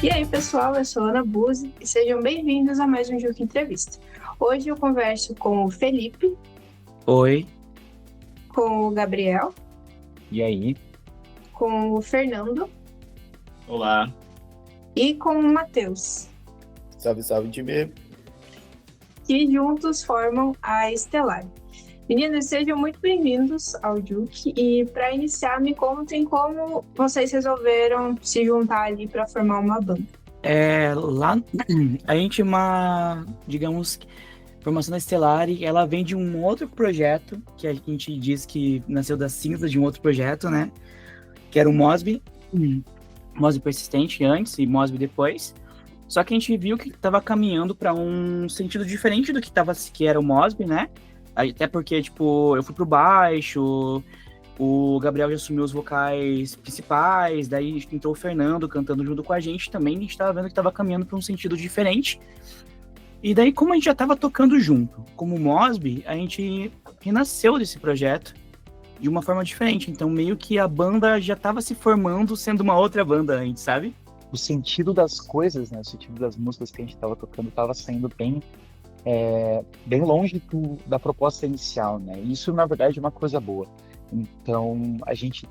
E aí, pessoal, eu sou Ana Buzzi e sejam bem-vindos a mais um Juca Entrevista. Hoje eu converso com o Felipe, Oi, com o Gabriel, e aí? com o Fernando Olá. e com o Matheus, Salve, salve, time. que juntos formam a Estelar. Meninos, sejam muito bem-vindos ao Juke e para iniciar, me contem como vocês resolveram se juntar ali para formar uma banda. Lá a gente digamos, formação da Estelar, ela vem de um outro projeto, que a gente diz que nasceu das cinzas de um outro projeto, né? Que era o Mosby, Mosby Persistente antes e Mosby depois. Só que a gente viu que estava caminhando para um sentido diferente do que era o Mosby, né? Até porque, tipo, eu fui pro baixo, o Gabriel já assumiu os vocais principais, daí entrou o Fernando cantando junto com a gente também, a gente tava vendo que tava caminhando para um sentido diferente. E daí, como a gente já tava tocando junto, como Mosby, a gente renasceu desse projeto de uma forma diferente. Então, meio que a banda já tava se formando sendo uma outra banda antes, sabe? O sentido das coisas, né? O sentido das músicas que a gente estava tocando estava saindo bem longe da proposta inicial, né? Isso, na verdade, é uma coisa boa. Então, a gente,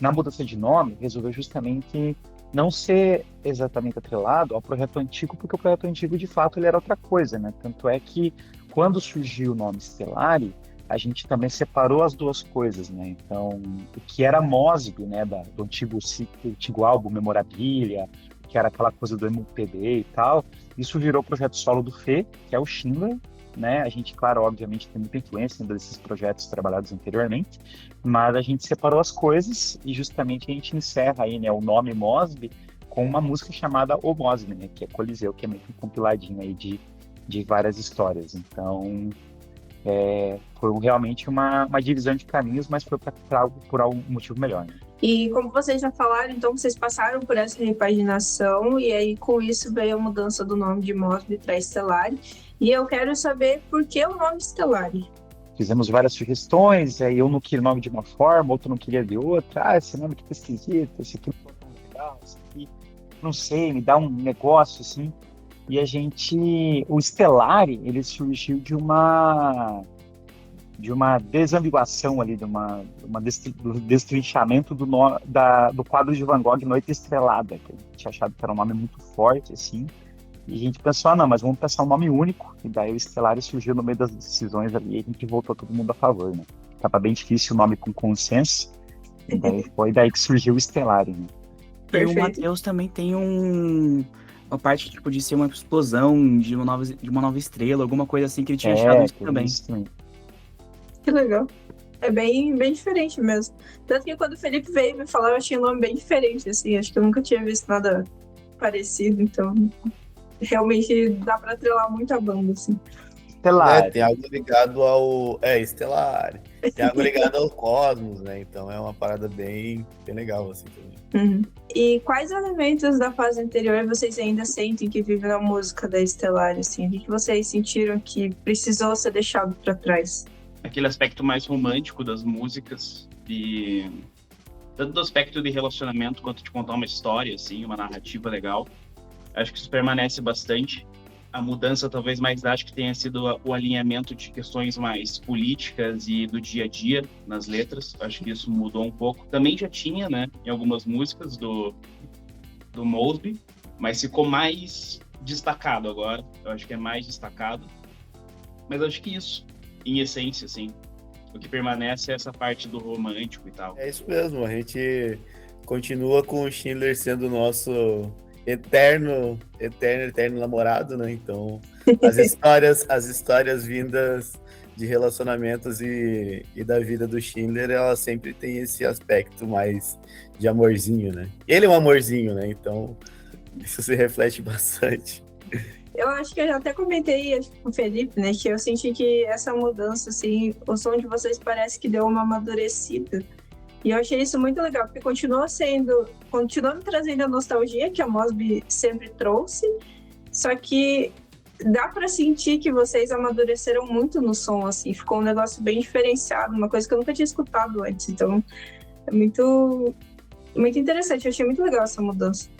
na mudança de nome, resolveu justamente não ser exatamente atrelado ao projeto antigo, porque o projeto antigo, de fato, ele era outra coisa, né? Tanto é que, quando surgiu o nome Stellari, a gente também separou as duas coisas, né? Então, o que era Mosby, né, do antigo álbum Memorabilia, que era aquela coisa do MPB e tal, isso virou o projeto solo do Fê, que é o Schindler, né? A gente, claro, obviamente tem muita influência desses projetos trabalhados anteriormente, mas a gente separou as coisas e justamente a gente encerra aí, né, o nome Mosby com uma música chamada O Mosby, né, que é Coliseu, que é meio que um compiladinho aí de várias histórias. Então, foi realmente uma divisão de caminhos, mas foi por algum motivo melhor, né? E como vocês já falaram, então vocês passaram por essa repaginação e aí com isso veio a mudança do nome de Mosby para Stellari. E eu quero saber por que o nome Stellari. Fizemos várias sugestões, aí eu não queria o nome de uma forma, outro não queria de outra. Ah, esse nome aqui tá esquisito, esse aqui não tá tão legal, esse aqui, não sei, me dá um negócio assim. E o Stellari, ele surgiu de uma desambiguação ali, do destrinchamento do quadro de Van Gogh Noite Estrelada, que a gente tinha achado que era um nome muito forte, assim, e a gente pensou, não, mas vamos pensar um nome único, e daí o Stellari surgiu no meio das decisões ali, e a gente voltou todo mundo a favor, né? Tava bem difícil o nome com consenso, e daí foi daí que surgiu o Stellari, né? E o Matheus também tem uma parte, tipo, de ser uma explosão de uma nova estrela, alguma coisa assim, que ele tinha achado isso também. Isso também. Que legal. É bem diferente mesmo. Tanto que quando o Felipe veio me falar, eu achei um nome bem diferente, assim. Acho que eu nunca tinha visto nada parecido, então realmente dá pra atrelar muito a banda, assim. Stellari. Tem algo ligado ao... Estelar. Tem algo ligado ao cosmos, né? Então é uma parada bem legal, assim, também. Uhum. E quais elementos da fase anterior vocês ainda sentem que vivem na música da Stellari, assim? O que vocês sentiram que precisou ser deixado pra trás? Aquele aspecto mais romântico das músicas e tanto do aspecto de relacionamento quanto de contar uma história, assim, uma narrativa legal. Acho que isso permanece bastante. A mudança talvez mais drástica tenha sido o alinhamento de questões mais políticas e do dia a dia nas letras. Acho que isso mudou um pouco. Também já tinha, né, em algumas músicas do Mosby, mas ficou mais destacado agora. Eu acho que é mais destacado. Mas acho que isso, em essência, assim, o que permanece é essa parte do romântico e tal. É isso mesmo, a gente continua com o Schindler sendo o nosso eterno namorado, né? Então, as histórias vindas de relacionamentos e da vida do Schindler, ela sempre tem esse aspecto mais de amorzinho, né? Ele é um amorzinho, né? Então, isso se reflete bastante. Eu acho que eu já até comentei com o Felipe, né, que eu senti que essa mudança, assim, o som de vocês parece que deu uma amadurecida. E eu achei isso muito legal, porque continua me trazendo a nostalgia que a Mosby sempre trouxe, só que dá pra sentir que vocês amadureceram muito no som, assim, ficou um negócio bem diferenciado, uma coisa que eu nunca tinha escutado antes, então é muito interessante, eu achei muito legal essa mudança.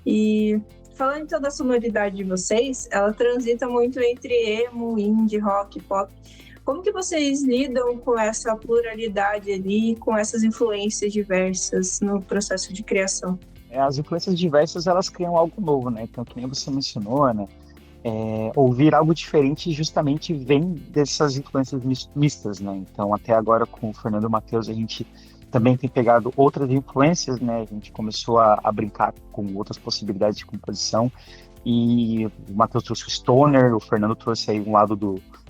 E falando então da sonoridade de vocês, ela transita muito entre emo, indie, rock, pop. Como que vocês lidam com essa pluralidade ali, com essas influências diversas no processo de criação? As influências diversas, elas criam algo novo, né? Então, que nem você mencionou, né? Ouvir algo diferente justamente vem dessas influências mistas, né? Então, até agora com o Fernando Matheus, a gente também tem pegado outras influências, né? A gente começou a brincar com outras possibilidades de composição, e o Matheus trouxe o stoner, o Fernando trouxe aí um lado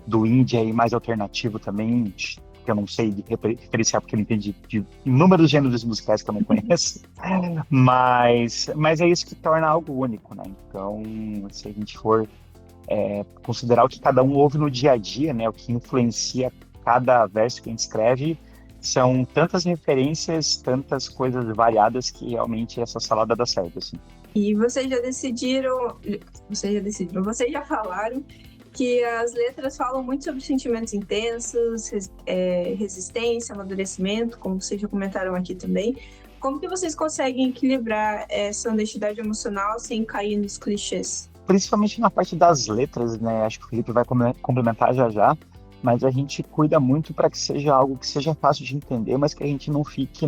do indie aí mais alternativo também, que eu não sei referenciar porque eu não entendo de inúmeros gêneros musicais que eu não conheço, mas é isso que torna algo único, né? Então, se a gente for considerar o que cada um ouve no dia a dia, né? O que influencia cada verso que a gente escreve, são tantas referências, tantas coisas variadas que realmente essa salada dá certo, assim. E vocês já falaram que as letras falam muito sobre sentimentos intensos, resistência, amadurecimento, como vocês já comentaram aqui também. Como que vocês conseguem equilibrar essa honestidade emocional sem cair nos clichês? Principalmente na parte das letras, né? Acho que o Felipe vai complementar já, mas a gente cuida muito para que seja algo que seja fácil de entender, mas que a gente não fique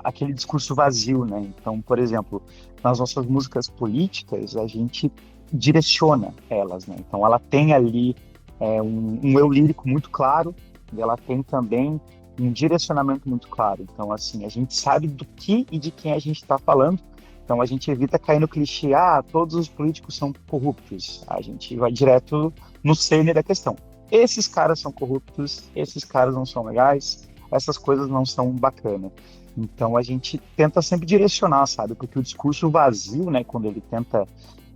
aquele discurso vazio, né? Então, por exemplo, nas nossas músicas políticas, a gente direciona elas, né? Então, ela tem ali um eu lírico muito claro, e ela tem também um direcionamento muito claro. Então, assim, a gente sabe do que e de quem a gente está falando. Então, a gente evita cair no clichê, todos os políticos são corruptos. A gente vai direto no cerne da questão. Esses caras são corruptos, esses caras não são legais, essas coisas não são bacanas. Então, a gente tenta sempre direcionar, sabe? Porque o discurso vazio, né, quando ele tenta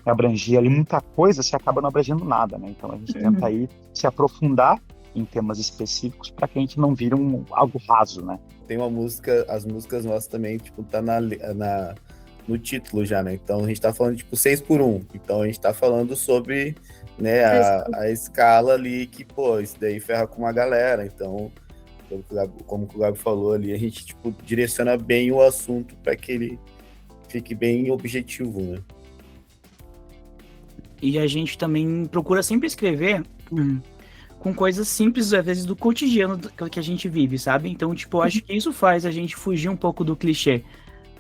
abranger ali muita coisa, você acaba não abrangendo nada, né? Então, a gente tenta aí se aprofundar em temas específicos para que a gente não vire algo raso, né? Tem uma música, as músicas nossas também, tipo, tá no título já, né? Então a gente tá falando, tipo, 6x1. Então a gente tá falando sobre, né, a escala ali que, pô, isso daí ferra com uma galera. Então, como o Gabi falou ali, a gente, tipo, direciona bem o assunto para que ele fique bem objetivo, né? E a gente também procura sempre escrever com coisas simples, às vezes, do cotidiano que a gente vive, sabe? Então, tipo, eu acho que isso faz a gente fugir um pouco do clichê.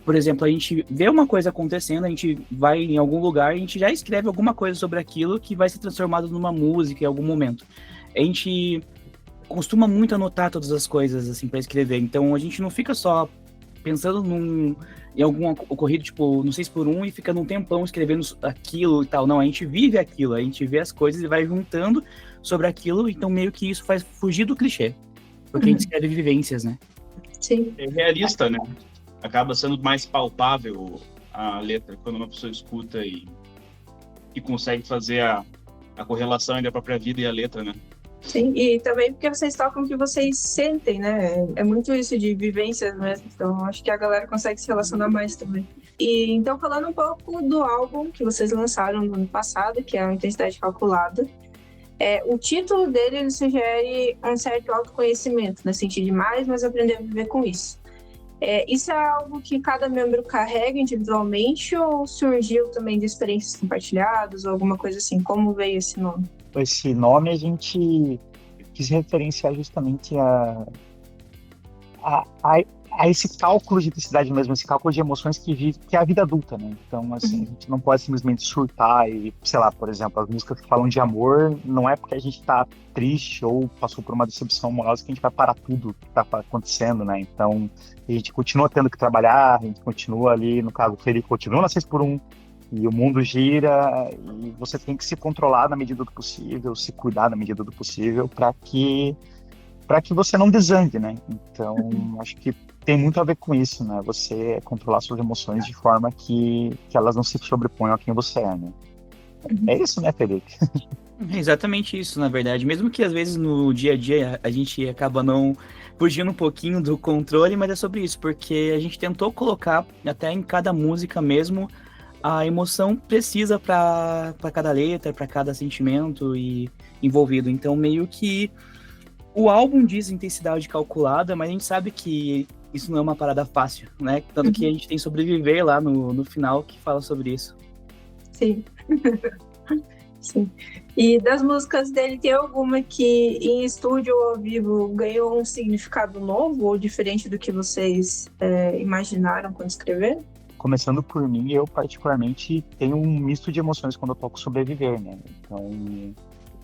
Por exemplo, a gente vê uma coisa acontecendo, a gente vai em algum lugar, a gente já escreve alguma coisa sobre aquilo que vai ser transformado numa música em algum momento. A gente costuma muito anotar todas as coisas, assim, para escrever. Então, a gente não fica só pensando em algum ocorrido, tipo, no 6x1 e fica num tempão escrevendo aquilo e tal. Não, a gente vive aquilo, a gente vê as coisas e vai juntando sobre aquilo. Então, meio que isso faz fugir do clichê. Porque a gente escreve vivências, né? Sim. É realista, né? Acaba sendo mais palpável a letra quando uma pessoa escuta e consegue fazer a correlação entre a própria vida e a letra, né? Sim, e também porque vocês tocam o que vocês sentem, né? É muito isso de vivências mesmo, então acho que a galera consegue se relacionar mais também. E então, falando um pouco do álbum que vocês lançaram no ano passado, que é a Intensidade Calculada, o título dele ele sugere um certo autoconhecimento, né? Sentir demais, mas aprender a viver com isso. Isso é algo que cada membro carrega individualmente ou surgiu também de experiências compartilhadas ou alguma coisa assim? Como veio esse nome? Esse nome a gente quis referenciar justamente a esse cálculo de intensidade mesmo, esse cálculo de emoções que é a vida adulta, né? Então, assim, a gente não pode simplesmente surtar e, sei lá, por exemplo, as músicas que falam de amor, não é porque a gente tá triste ou passou por uma decepção amorosa que a gente vai parar tudo que tá acontecendo, né? Então, a gente continua tendo que trabalhar, a gente continua ali, no caso, o Felipe continua na 6x1, e o mundo gira, e você tem que se controlar na medida do possível, se cuidar na medida do possível, para que você não desande, né? Então, acho que tem muito a ver com isso, né? Você controlar suas emoções de forma que elas não se sobreponham a quem você é, né? É isso, né, Felipe? É exatamente isso, na verdade. Mesmo que às vezes no dia a dia a gente acaba não fugindo um pouquinho do controle, mas é sobre isso, porque a gente tentou colocar até em cada música mesmo a emoção precisa para cada letra, para cada sentimento e envolvido. Então, meio que o álbum diz intensidade calculada, mas a gente sabe que isso não é uma parada fácil, né? Tanto que a gente tem Sobreviver lá no final que fala sobre isso. Sim. Sim. E das músicas dele, tem alguma que em estúdio ou ao vivo ganhou um significado novo ou diferente do que vocês imaginaram quando escreveram? Começando por mim, eu particularmente tenho um misto de emoções quando eu toco Sobreviver, né? Então,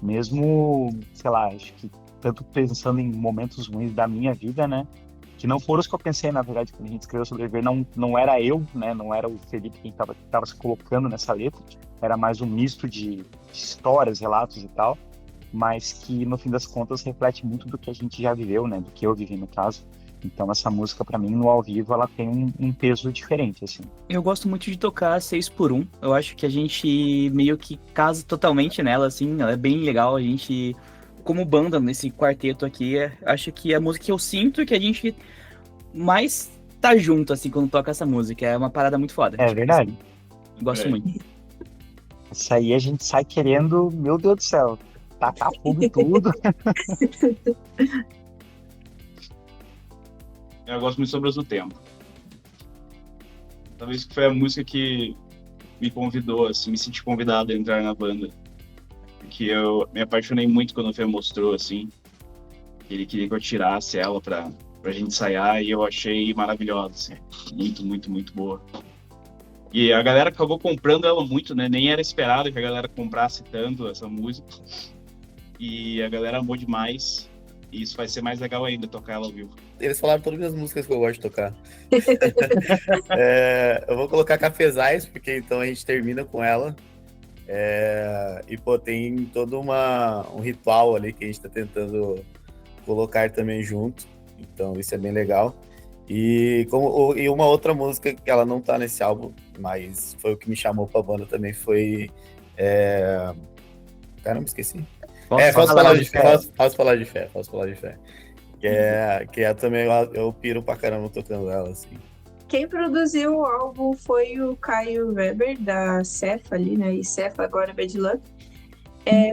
mesmo, sei lá, acho que tanto pensando em momentos ruins da minha vida, né? Que não foram os que eu pensei, na verdade, quando a gente escreveu Sobreviver, não era eu, né? Não era o Felipe quem estava se colocando nessa letra, era mais um misto de histórias, relatos e tal, mas que no fim das contas reflete muito do que a gente já viveu, né? Do que eu vivi no caso. Então essa música pra mim no ao vivo ela tem um peso diferente, assim. Eu gosto muito de tocar 6x1. Eu acho que a gente meio que casa totalmente nela, assim. Ela é bem legal. A gente, como banda nesse quarteto aqui, acho que é a música que eu sinto que a gente mais tá junto, assim, quando toca essa música. É uma parada muito foda. É verdade. Eu gosto muito. Isso aí a gente sai querendo, meu Deus do céu, tacar fogo em tudo. Eu gosto muito de Sombras do Tempo. Talvez que foi a música que me convidou, assim, me senti convidado a entrar na banda. Porque eu me apaixonei muito quando o Fê mostrou, assim. Ele queria que eu tirasse ela pra gente ensaiar e eu achei maravilhosa, assim. Muito, muito, muito boa. E a galera acabou comprando ela muito, né? Nem era esperado que a galera comprasse tanto essa música. E a galera amou demais. E isso vai ser mais legal ainda, tocar ela ao vivo. Eles falaram todas as músicas que eu gosto de tocar. Eu vou colocar Cafezais, porque então a gente termina com ela. E, pô, tem todo um ritual ali que a gente tá tentando colocar também junto. Então isso é bem legal. E uma outra música que ela não tá nesse álbum, mas foi o que me chamou pra banda também, foi... Caramba, esqueci. Falso Falar de Fé. Que é também, eu piro pra caramba tocando ela, assim. Quem produziu o álbum foi o Caio Weber, da Cefa ali, né? E Cefa agora Bad Luck.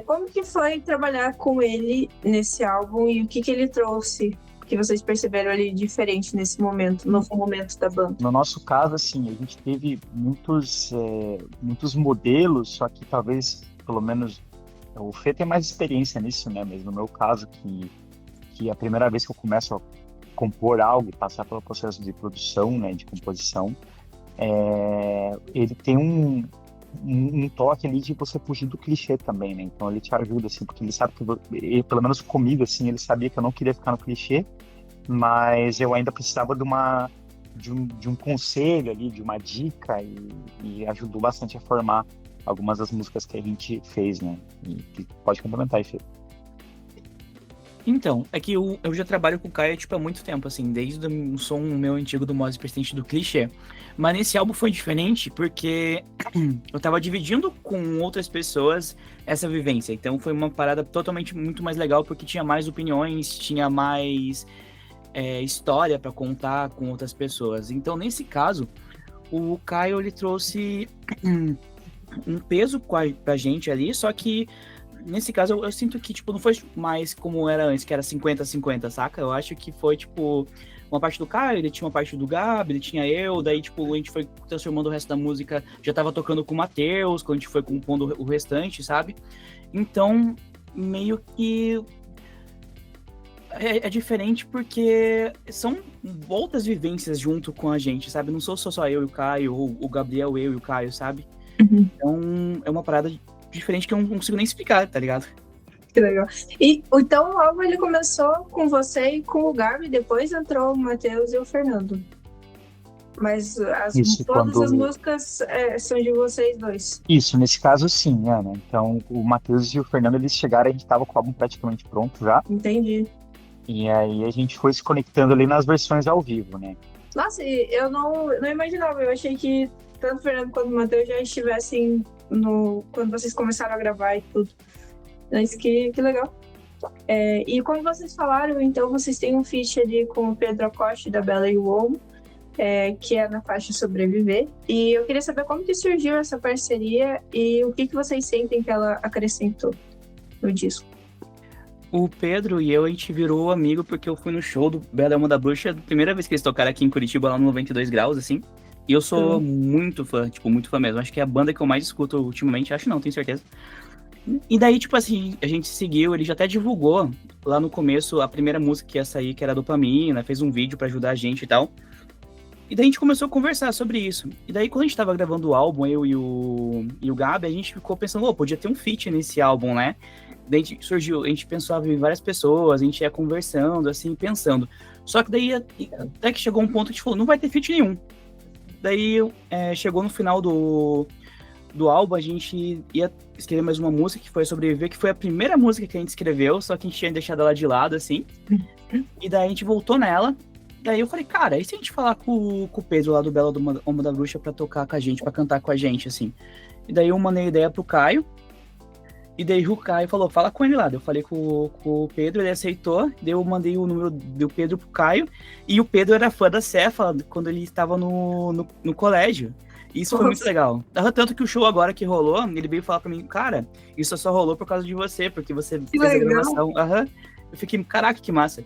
Como que foi trabalhar com ele nesse álbum e o que ele trouxe que vocês perceberam ali diferente nesse momento, novo momento da banda? No nosso caso, assim, a gente teve muitos modelos, só que talvez, pelo menos, o Fê tem mais experiência nisso, né? Mas no meu caso, que é a primeira vez que eu começo a compor algo e passar pelo processo de produção, né, de composição, ele tem um toque ali de você fugir do clichê também, né? Então ele te ajuda, assim, porque ele sabe que, pelo menos comigo, assim, ele sabia que eu não queria ficar no clichê, mas eu ainda precisava de um conselho ali, de uma dica, e ajudou bastante a formar algumas das músicas que a gente fez, né? E pode complementar aí, Fê. Então, é que eu já trabalho com o Caio há muito tempo, assim, desde o som meu antigo do Moses Persistente do Clichê. Mas nesse álbum foi diferente porque eu tava dividindo com outras pessoas essa vivência. Então foi uma parada totalmente muito mais legal porque tinha mais opiniões, tinha mais história pra contar com outras pessoas. Então nesse caso, o Caio ele trouxe um peso pra gente ali, só que nesse caso, eu sinto que, não foi mais como era antes, que era 50-50, saca? Eu acho que foi, uma parte do Caio, ele tinha uma parte do Gabi, ele tinha eu, daí, a gente foi transformando o resto da música, já tava tocando com o Matheus, quando a gente foi compondo o restante, sabe? Então, meio que é diferente porque são outras vivências junto com a gente, sabe? Não sou só eu e o Caio, ou o Gabriel, eu e o Caio, sabe? Uhum. Então, é uma parada diferente que eu não consigo nem explicar, tá ligado? Que legal. E então o álbum ele começou com você e com o Gabi, depois entrou o Matheus e o Fernando. Mas todas as músicas são de vocês dois. Isso, nesse caso sim, Ana. Então o Matheus e o Fernando eles chegaram, a gente tava com o álbum praticamente pronto já. Entendi. E aí a gente foi se conectando ali nas versões ao vivo, né? Nossa, eu não imaginava, eu achei que tanto o Fernando quanto o Matheus já estivessem quando vocês começaram a gravar e tudo. Mas que legal. E como vocês falaram, então vocês têm um feat ali com o Pedro Acosta da Bela e o Olmo, que é na faixa Sobreviver. E eu queria saber como que surgiu essa parceria e o que vocês sentem que ela acrescentou no disco. O Pedro e eu, a gente virou amigo porque eu fui no show do Bela Alma da Bruxa, primeira vez que eles tocaram aqui em Curitiba, lá no 92 Graus, assim. E eu sou muito fã, tipo, muito fã mesmo. Acho que é a banda que eu mais escuto ultimamente, acho não, tenho certeza. E daí, tipo assim, a gente seguiu, ele já até divulgou lá no começo a primeira música que ia sair, que era Dopamina, fez um vídeo pra ajudar a gente e tal. E daí a gente começou a conversar sobre isso. E daí, quando a gente tava gravando o álbum, eu e o Gabi, a gente ficou pensando, podia ter um feat nesse álbum, né? Daí a gente pensava em várias pessoas, a gente ia conversando, assim, pensando. Só que daí, até que chegou um ponto que a gente falou, não vai ter feat nenhum. Daí, chegou no final do álbum, a gente ia escrever mais uma música, que foi Sobreviver, que foi a primeira música que a gente escreveu, só que a gente tinha deixado ela de lado, assim. E daí a gente voltou nela. Daí eu falei, cara, e se a gente falar com o Pedro lá do Bela Alma da Bruxa pra tocar com a gente, pra cantar com a gente, assim. E daí eu mandei a ideia pro Caio. E daí o Caio falou, fala com ele lá. Daí eu falei com o Pedro, ele aceitou. Daí eu mandei o número do Pedro pro Caio. E o Pedro era fã da Cefa quando ele estava no colégio. E isso foi muito legal. Tanto que o show agora que rolou, ele veio falar pra mim, cara, isso só rolou por causa de você, porque você fez a gravação. Eu fiquei, caraca, que massa.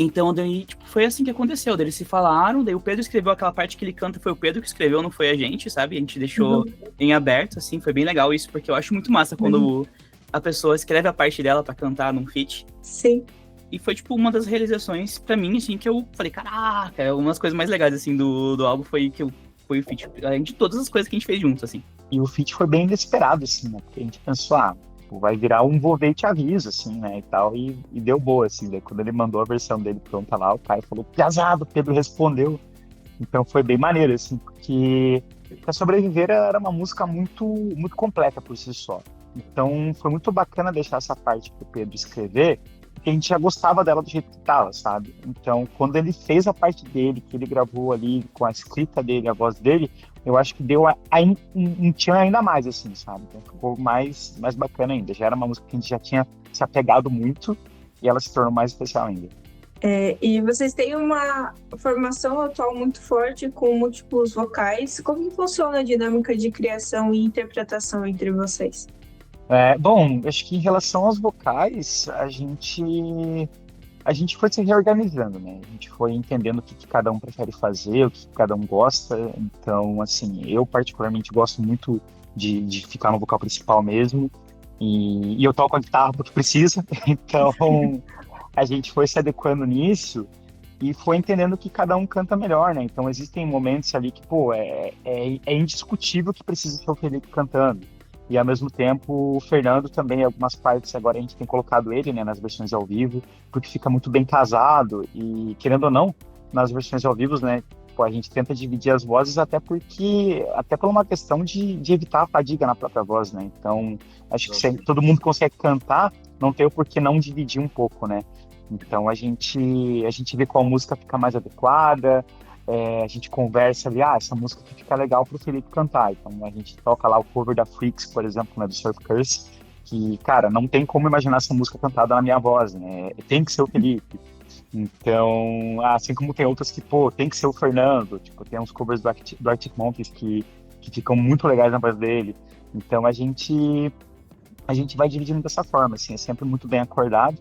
Então, daí, tipo, foi assim que aconteceu. Daí eles se falaram, daí o Pedro escreveu aquela parte que ele canta, foi o Pedro que escreveu, não foi a gente, sabe? A gente deixou em aberto, assim, foi bem legal isso, porque eu acho muito massa quando a pessoa escreve a parte dela pra cantar num feat. Sim. E foi, tipo, uma das realizações pra mim, assim, que eu falei, caraca, uma das coisas mais legais, assim, do álbum foi o feat, além de todas as coisas que a gente fez juntos, assim. E o feat foi bem inesperado, assim, né? Porque a gente pensou, vai virar um vou ver e te aviso, assim, né, e tal, e deu boa, assim, daí quando ele mandou a versão dele pronta lá, o Caio falou, piazado, o Pedro respondeu, então foi bem maneiro, assim, porque Pra Sobreviver era uma música muito, muito completa por si só, então foi muito bacana deixar essa parte pro Pedro escrever, porque a gente já gostava dela do jeito que tava, sabe, então quando ele fez a parte dele, que ele gravou ali com a escrita dele, a voz dele, eu acho que deu um tchan ainda mais, assim, sabe? Então ficou mais bacana ainda. Já era uma música que a gente já tinha se apegado muito e ela se tornou mais especial ainda. E vocês têm uma formação atual muito forte com múltiplos vocais. Como funciona a dinâmica de criação e interpretação entre vocês? Bom, acho que em relação aos vocais, a gente foi se reorganizando, né? A gente foi entendendo o que cada um prefere fazer, o que cada um gosta. Então, assim, eu particularmente gosto muito de ficar no vocal principal mesmo. E eu toco a guitarra porque precisa. Então, a gente foi se adequando nisso e foi entendendo que cada um canta melhor, né? Então, existem momentos ali que, é indiscutível que precisa ser o Felipe cantando. E, ao mesmo tempo, o Fernando também, em algumas partes, agora a gente tem colocado ele, né, nas versões ao vivo, porque fica muito bem casado. E, querendo ou não, nas versões ao vivo, né, a gente tenta dividir as vozes até por uma questão de evitar a fadiga na própria voz, né? Então, acho que se todo mundo consegue cantar, não tem o porquê não dividir um pouco, né? Então, a gente vê qual música fica mais adequada, a gente conversa ali, essa música que fica legal pro Felipe cantar. Então a gente toca lá o cover da Freaks, por exemplo, né, do Surf Curse, que, cara, não tem como imaginar essa música cantada na minha voz, né? Tem que ser o Felipe. Então, assim como tem outras que, tem que ser o Fernando, tipo, tem uns covers do Arctic Monkeys que ficam muito legais na voz dele. Então a gente vai dividindo dessa forma, assim, é sempre muito bem acordado,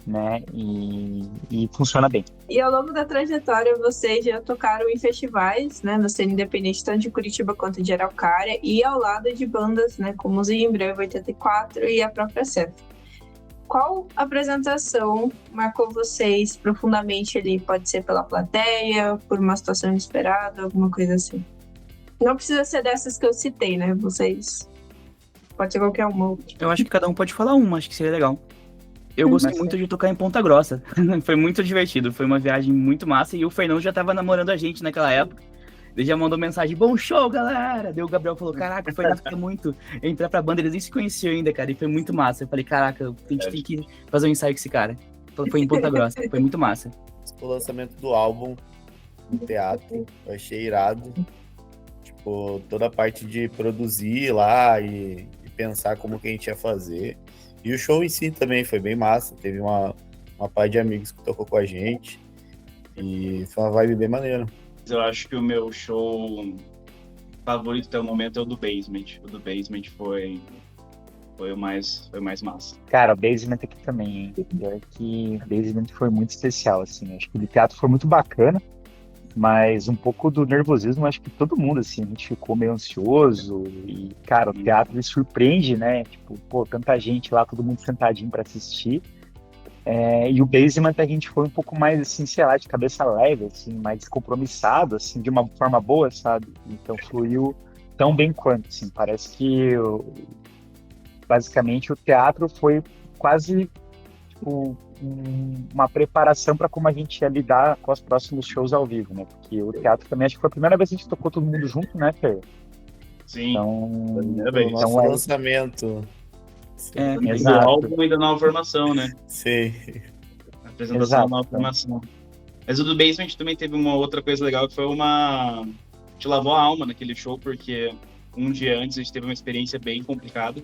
né, e funciona bem. E ao longo da trajetória, vocês já tocaram em festivais, né, na cena independente, tanto de Curitiba quanto de Araucária, e ao lado de bandas, né, como Zimbra, 84 e a própria Cef. Qual apresentação marcou vocês profundamente ali? Pode ser pela plateia, por uma situação inesperada, alguma coisa assim. Não precisa ser dessas que eu citei, né, vocês... Pode ser qualquer uma. Eu acho que cada um pode falar uma, acho que seria legal. Eu gostei muito de tocar em Ponta Grossa. Foi muito divertido, foi uma viagem muito massa. E o Fernando já tava namorando a gente naquela época. Ele já mandou mensagem, bom show, galera! Daí o Gabriel falou, caraca, o Fernando quer muito entrar pra banda. Eles nem se conheciam ainda, cara, e foi muito massa. Eu falei, caraca, a gente tem que fazer um ensaio com esse cara. Foi em Ponta Grossa, foi muito massa. O lançamento do álbum no teatro, eu achei irado. Tipo, toda a parte de produzir lá e pensar como que a gente ia fazer. E o show em si também foi bem massa. Teve uma par de amigos que tocou com a gente. E foi uma vibe bem maneira. Eu acho que o meu show favorito até o momento é o do Basement. O do Basement foi foi o mais massa. Cara, o Basement aqui também, hein? Pior que o Basement foi muito especial, assim. Acho que o teatro foi muito bacana, mas um pouco do nervosismo, acho que todo mundo, assim, a gente ficou meio ansioso. E, cara, o teatro ele surpreende, né? Tipo, pô, tanta gente lá, todo mundo sentadinho pra assistir. E o Basement a gente foi um pouco mais, assim, sei lá, de cabeça leve, assim, mais descompromissado, assim, de uma forma boa, sabe? Então fluiu tão bem quanto, assim. Parece que, basicamente, o teatro foi quase, tipo, uma preparação para como a gente ia lidar com os próximos shows ao vivo, né? Porque o teatro também, acho que foi a primeira vez que a gente tocou todo mundo junto, né, Fer? Sim, Então, primeira O vez. nosso então lançamento. É, Do exato. álbum e da nova formação, né? Sim. A apresentação Exato. da nova formação. Mas o do Basement também teve uma outra coisa legal, que foi A gente lavou a alma naquele show, porque um dia antes a gente teve uma experiência bem complicada.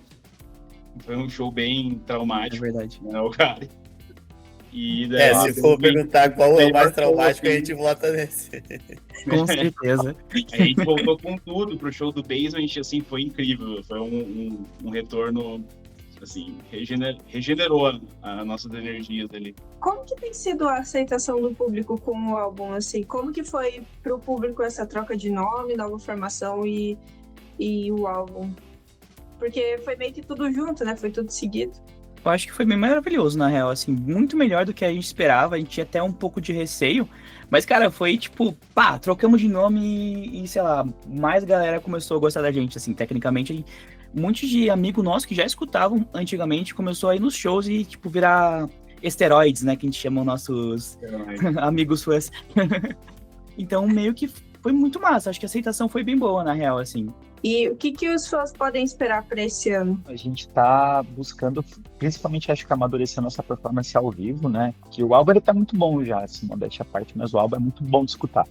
Foi um show bem é traumático, verdade. né, o cara. E daí, Se for perguntar qual é o mais melhor traumático, a show, gente vota nesse. Com certeza. a gente voltou com tudo pro show do Basement, assim, foi incrível. Foi um retorno, assim, regenerou as nossas energias ali. Como que tem sido a aceitação do público com o álbum, assim? Como que foi pro público essa troca de nome, nova formação e o álbum? Porque foi meio que tudo junto, né? Foi tudo seguido. Eu acho que foi bem maravilhoso, na real, assim, muito melhor do que a gente esperava, a gente tinha até um pouco de receio, mas, cara, foi tipo, pá, trocamos de nome e, sei lá, mais galera começou a gostar da gente, assim, tecnicamente, um monte de amigo nosso que já escutavam antigamente começou a ir nos shows e, tipo, virar esteroides, né, que a gente chama nossos amigos fãs. Então, meio que foi muito massa, acho que a aceitação foi bem boa, na real, assim. E o que os fãs podem esperar para esse ano? A gente está buscando, principalmente, acho que amadurecer a nossa performance ao vivo, né? Que o álbum ele tá muito bom já, assim, modéstia à parte, mas o álbum é muito bom de escutar.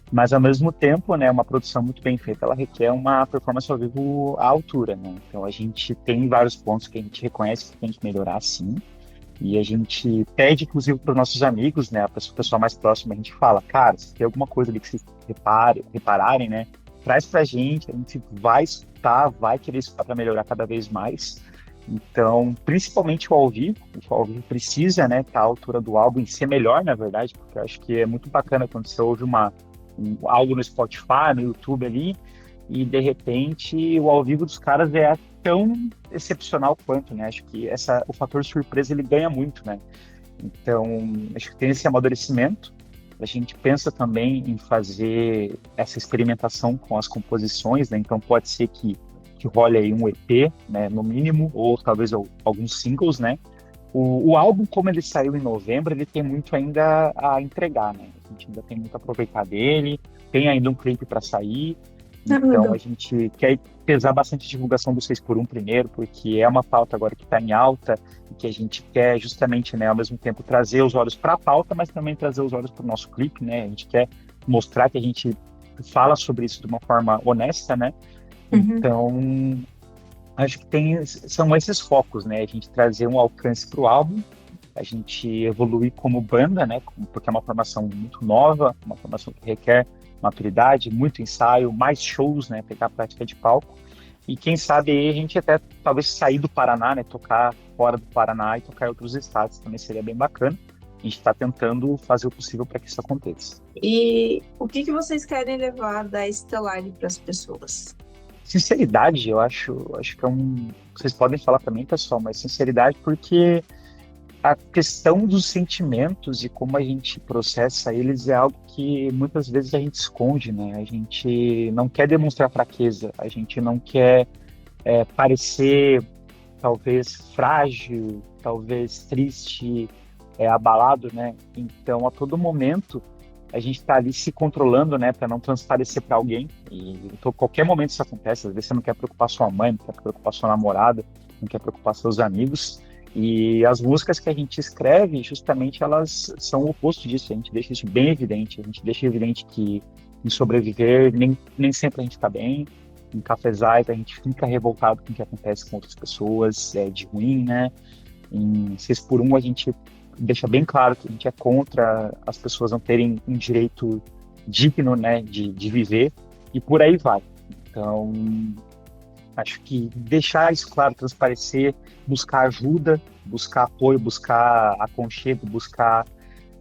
Mas, ao mesmo tempo, né, uma produção muito bem feita, ela requer uma performance ao vivo à altura, né? Então, a gente tem vários pontos que a gente reconhece que tem que melhorar, sim. E a gente pede, inclusive, para os nossos amigos, né, a pessoa mais próxima, a gente fala, cara, se tem alguma coisa ali que vocês repararem, né, traz pra gente, a gente vai escutar, vai querer escutar para melhorar cada vez mais. Então, principalmente o ao vivo precisa, né, estar à altura do álbum e ser melhor, na verdade, porque eu acho que é muito bacana quando você ouve algo no Spotify, no YouTube ali, e de repente o ao vivo dos caras é tão excepcional quanto, né? Acho que o fator surpresa ele ganha muito, né? Então, acho que tem esse amadurecimento. A gente pensa também em fazer essa experimentação com as composições, né? Então, pode ser que role aí um EP, né? No mínimo, ou talvez alguns singles, né? O álbum, como ele saiu em novembro, ele tem muito ainda a entregar, né? A gente ainda tem muito a aproveitar dele, tem ainda um clipe para sair. Então, a gente quer pesar bastante a divulgação do 6x1 primeiro, porque é uma pauta agora que está em alta e que a gente quer justamente, né, ao mesmo tempo trazer os olhos para a pauta, mas também trazer os olhos para o nosso clipe, né? A gente quer mostrar que a gente fala sobre isso de uma forma honesta, né? Então, acho que são esses focos, né? A gente trazer um alcance para o álbum, a gente evoluir como banda, né? Porque é uma formação muito nova, uma formação que requer maturidade, muito ensaio, mais shows, né? Pegar a prática de palco. E quem sabe aí a gente até talvez sair do Paraná, né? Tocar fora do Paraná e tocar em outros estados também seria bem bacana. A gente está tentando fazer o possível para que isso aconteça. E o que vocês querem levar da Stellare para as pessoas? Sinceridade, eu acho que vocês podem falar para mim, pessoal, mas sinceridade porque a questão dos sentimentos e como a gente processa eles é algo que muitas vezes a gente esconde, né? A gente não quer demonstrar fraqueza, a gente não quer parecer talvez frágil, talvez triste, abalado, né? Então, a todo momento, a gente está ali se controlando, né, para não transparecer para alguém. E então, qualquer momento isso acontece. Às vezes você não quer preocupar sua mãe, não quer preocupar sua namorada, não quer preocupar seus amigos. E as músicas que a gente escreve, justamente, elas são o oposto disso. A gente deixa isso bem evidente. A gente deixa evidente que em sobreviver, nem sempre a gente está bem. Em cafezais, a gente fica revoltado com o que acontece com outras pessoas, de ruim, né? Em 6x1, a gente deixa bem claro que a gente é contra as pessoas não terem um direito digno, né, de viver, e por aí vai. Então, Acho que deixar isso claro, transparecer, buscar ajuda, buscar apoio, buscar aconchego, buscar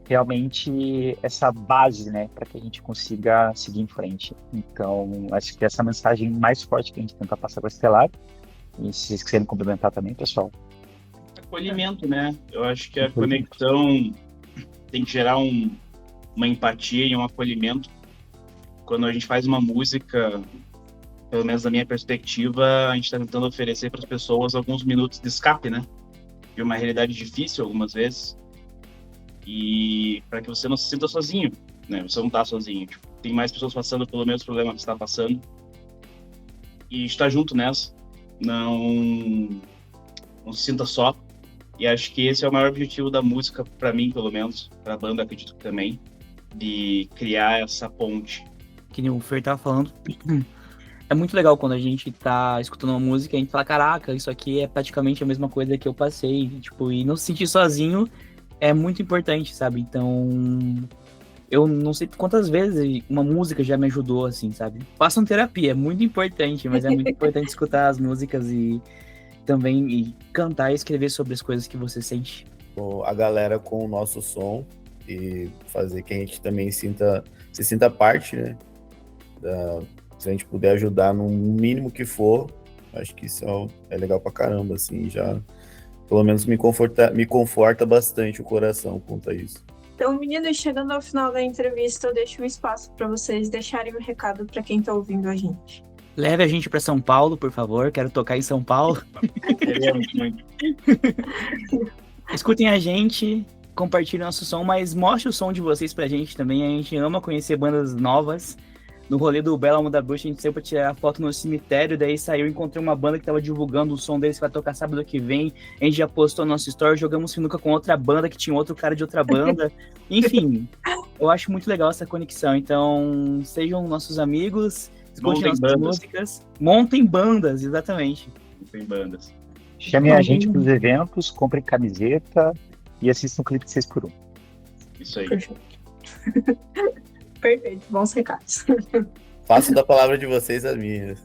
realmente essa base, né, para que a gente consiga seguir em frente. Então, acho que essa é a mensagem mais forte que a gente tenta passar com a Estelar. E se vocês quiserem complementar também, pessoal. Acolhimento, né? Eu acho que a conexão tem que gerar uma empatia e um acolhimento. Quando a gente faz uma música, pelo menos da minha perspectiva, a gente está tentando oferecer para as pessoas alguns minutos de escape, né? De uma realidade difícil algumas vezes. E para que você não se sinta sozinho, né? Você não está sozinho. Tipo, tem mais pessoas passando pelo mesmo problema que você está passando. E está junto nessa. Não se sinta só. E acho que esse é o maior objetivo da música, para mim, pelo menos. Para a banda, acredito que também. De criar essa ponte. Que nem o Fer tava falando. É muito legal quando a gente tá escutando uma música e a gente fala, caraca, isso aqui é praticamente a mesma coisa que eu passei. Tipo, e não se sentir sozinho é muito importante, sabe? Então, eu não sei quantas vezes uma música já me ajudou, assim, sabe? Façam terapia, é muito importante, mas é muito importante escutar as músicas e também cantar e escrever sobre as coisas que você sente. A galera com o nosso som e fazer que a gente também se sinta parte, né? Se a gente puder ajudar no mínimo que for, acho que isso é legal pra caramba, assim, já pelo menos me conforta bastante o coração quanto a isso. Então, meninos, chegando ao final da entrevista, eu deixo um espaço para vocês deixarem um recado para quem tá ouvindo a gente. Leve a gente para São Paulo, por favor, quero tocar em São Paulo. Queremos muito. Escutem a gente, compartilhem nosso som, mas mostre o som de vocês pra gente também, a gente ama conhecer bandas novas. No rolê do Belo Amo da Bruxa, a gente saiu pra tirar foto no cemitério, daí saiu e encontrei uma banda que tava divulgando o som deles que vai tocar sábado que vem. A gente já postou no nosso story, jogamos sinuca com outra banda que tinha outro cara de outra banda. Enfim, eu acho muito legal essa conexão. Então, sejam nossos amigos, escutem nossas músicas. Montem bandas, exatamente. Montem bandas. Chamem a gente pros eventos, comprem camiseta e assistam o clipe de 6x1. Isso aí. Perfeito, bons recados. Faço da palavra de vocês as minhas.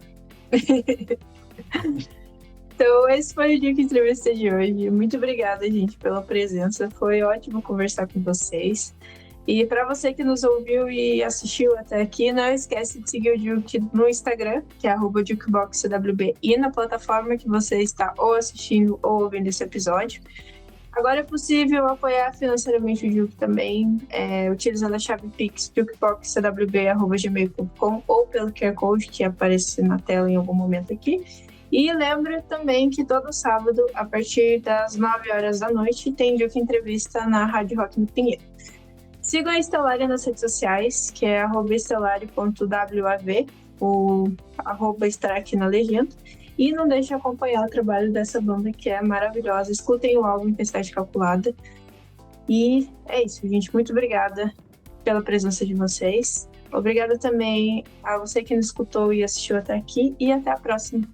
Então, esse foi o Dica Entrevista de hoje. Muito obrigada, gente, pela presença. Foi ótimo conversar com vocês. E para você que nos ouviu e assistiu até aqui, não esquece de seguir o Duke no Instagram, que é @DukeBoxCWB, e na plataforma que você está ou assistindo ou ouvindo esse episódio. Agora é possível apoiar financeiramente o Duke também, utilizando a chave Pix, dukeboxcwb@gmail.com ou pelo QR Code que aparece na tela em algum momento aqui. E lembra também que todo sábado, a partir das 9 horas da noite, tem Duke Entrevista na Rádio Rock no Pinheiro. Sigam a Estelária nas redes sociais, que é @estelária.wav, o @ está aqui na legenda. E não deixe de acompanhar o trabalho dessa banda, que é maravilhosa. Escutem o álbum Tempestade Calculada. E é isso, gente. Muito obrigada pela presença de vocês. Obrigada também a você que nos escutou e assistiu até aqui. E até a próxima.